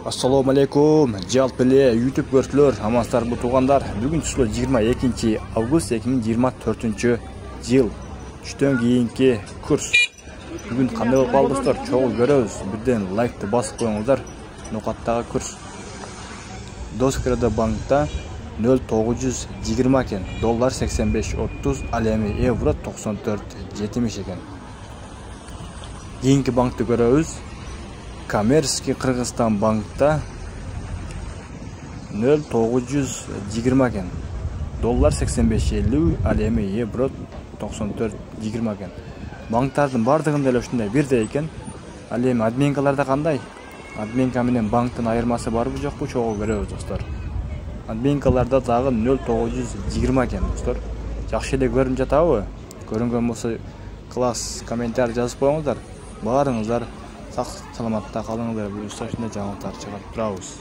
Assalamu alaikum. Жалпы эле YouTube көрсөлөр, амансыздарбы туугандар. Бүгүн число 22 август 2024 жыл. Түштөн кийинки курс. Бүгүн кандай болуп калды достор? Чогуу көрөбүз. Бирден лайкты басып коюңуздар. Нукаттагы курс. Доскрада банкта 0,920 экен. Доллар 85.30, ал эми евро 94.70 экен. Кийинки банкты көрөбүз. Коммерческий Кыргызстан банкта 0,920 экен. Доллар 85.50, ал эми евро 94.20 экен. Банктардын бардыгында эле ушундай бирдей экен. Ал эми админкаларда кандай? Админка менен банктын айырмасы барбы жокпу? Чогуу көрөбүз достор. Админкаларда дагы 0,920 экен достор. Жакшы эле көрүнүп жатабы? Көрүнгөн болсо класс комментарий жазып коюңуздар. Баарыңыздар сак саламатта калыңыздар. Буюрса ушундай жаңылыктар чыгарып турабыз.